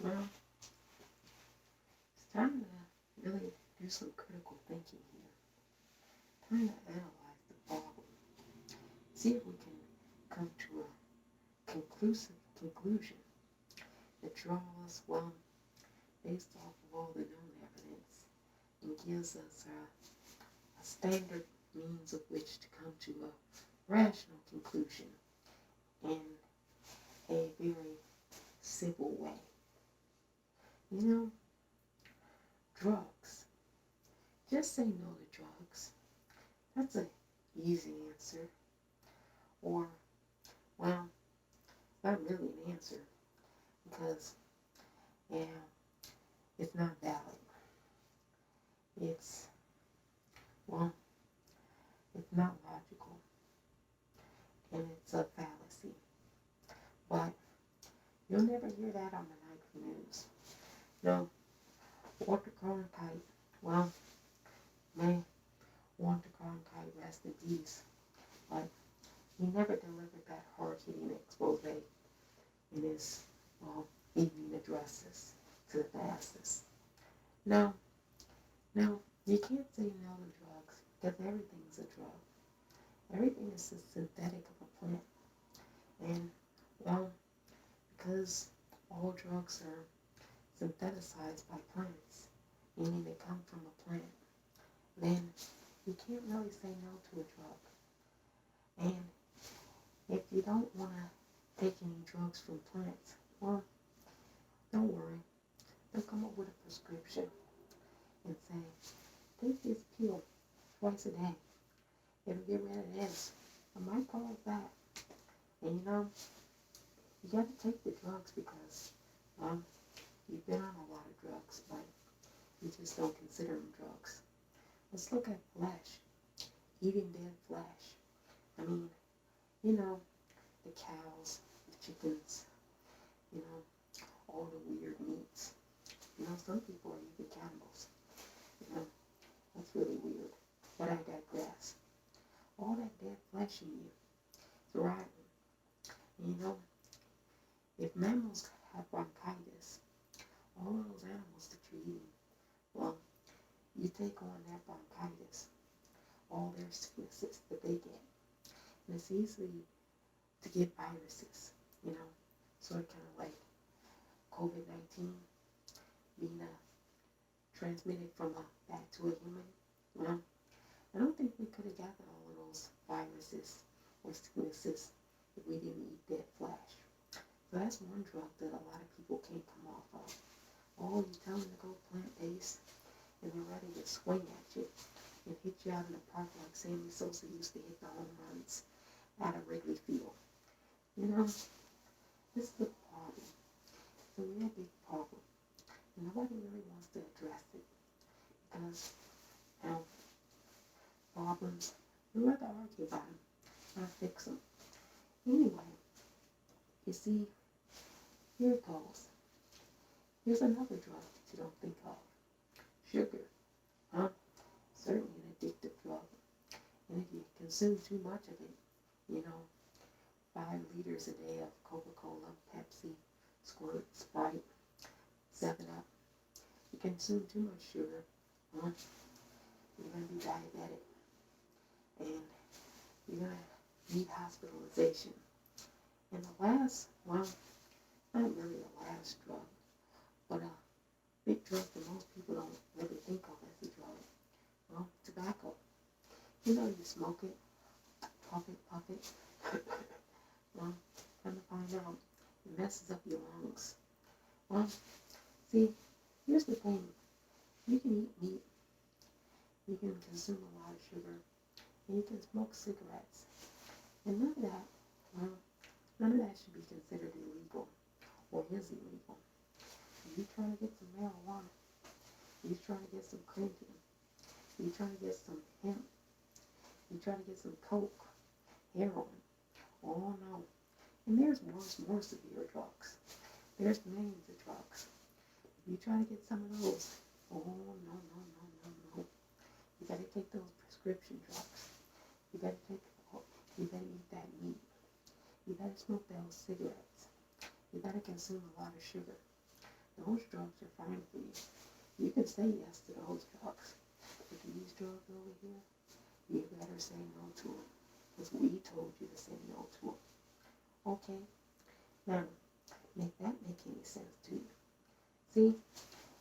Well, it's time to really do some critical thinking here. Time to analyze the problem. See if we can come to a conclusive conclusion that draws, well, based off of all the known evidence and gives us a standard means of which to come to a rational conclusion in a very civil way. You know, drugs. Just say no to drugs. That's an easy answer. Or, well, not really an answer because, yeah, it's not valid. It's, well, it's not logical and it's a fallacy. But you'll never hear that on the nightly news. No, Walter Cronkite, well, may Walter Cronkite rest in peace, but he never delivered that hard-hitting expose in his, well, evening addresses to the masses. No, no, you can't say no to drugs because everything's a drug. Everything is a synthetic of a plant. And, well, because all drugs are synthesized by plants, meaning they come from a plant, then you can't really say no to a drug. And if you don't want to take any drugs from plants, well, don't worry. They'll come up with a prescription and say, take this pill twice a day. It'll get rid of this. I might cause that. And you know, you got to take the drugs because you've been on a lot of drugs, but you just don't consider them drugs. Let's look at flesh. Eating dead flesh. I mean, you know, the cows, the chickens, you know, all the weird meats. You know, some people are even cannibals. You know, that's really weird. But I digress. All that dead flesh in you, it's rotten. And you know, if mammals have bronchitis, all of those animals that you're eating, well, you take on that bronchitis, all their sicknesses that they get. And it's easy to get viruses, you know, sort of kind of like COVID-19 being transmitted from a bat to a human. You know, I don't think we could have gotten all of those viruses or sicknesses if we didn't eat dead flesh. So that's one drug that a lot of people can't come off of. Oh, you tell them to go plant-based, and they're ready to swing at you and hit you out in the park like Sammy Sosa used to hit the home runs out of Wrigley Field. You know, this is the problem. It's a real big problem. And nobody really wants to address it because, you know, problems, we rather argue about them, not fix them. Anyway, you see, here it goes. Here's another drug that you don't think of. Sugar. Huh? Certainly an addictive drug. And if you consume too much of it, you know, 5 liters a day of Coca-Cola, Pepsi, Squirt, Sprite, 7-Up, you consume too much sugar, huh? You're going to be diabetic. And you're going to need hospitalization. And the last, well, not really the last drug, but a big drug that most people don't really think of as a drug. Well, tobacco. You know, you smoke it, puff it. Well, come to find out, it messes up your lungs. Well, see, here's the thing. You can eat meat, you can consume a lot of sugar, and you can smoke cigarettes. And none of that, well, none of that should be considered illegal or is illegal. If you trying to get some marijuana, you trying to get some clinking, you trying to get some hemp, you trying to get some coke, heroin. Oh no. And there's worse, more severe drugs. There's millions of drugs. If you try to get some of those, oh no. You gotta take those prescription drugs. You gotta eat that meat. You gotta smoke those cigarettes. You gotta consume a lot of sugar. those drugs are fine for you. You can say yes to those drugs. But these drugs over here, you better say no to them. Because we told you to say no to them. Okay? Now, make that make any sense to you? See,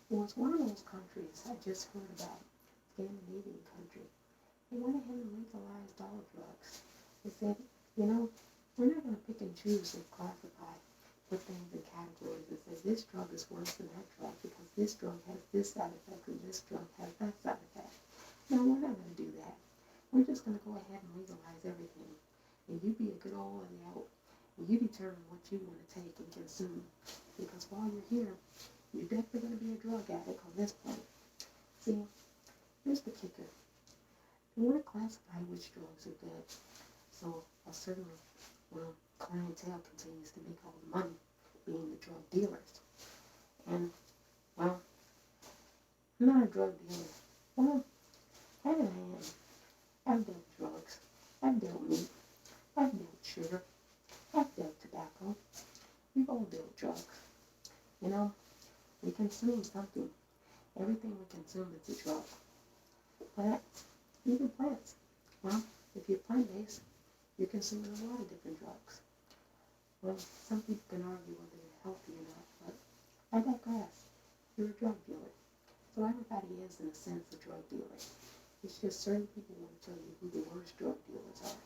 it was one of those countries I just heard about, Scandinavian country. They went ahead and legalized all drugs. They said, you know, we're not going to pick and choose and classify, put things in categories and say this drug is worse than that drug because this drug has this side effect and this drug has that side effect. No, we're not going to do that. We're just going to go ahead and legalize everything. And you be a good old adult. And you determine what you want to take and consume. Because while you're here, you're definitely going to be a drug addict on this planet. See, here's the kicker. They want to classify which drugs are good. So a certain clientele continues to make all the money, being the drug dealers. And, well, I'm not a drug dealer. Well, kind of am. I've dealt drugs. I've dealt meat. I've dealt sugar. I've dealt tobacco. We've all dealt drugs. You know, we consume something. Everything we consume is a drug. Plants, even plants. Well, if you're plant-based, you're consuming a lot of different drugs. Well, some people can argue whether they're healthy or not, but I digress. You're a drug dealer. So everybody is, in a sense, a drug dealer. It's just certain people want to tell you who the worst drug dealers are.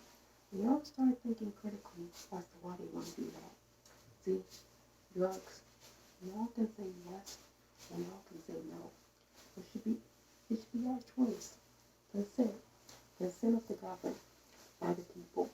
And you always start thinking critically as to why they want to do that. See, drugs, you all can say yes, and you all can say no. It should be our choice. Consent. Consent of the governed by the people.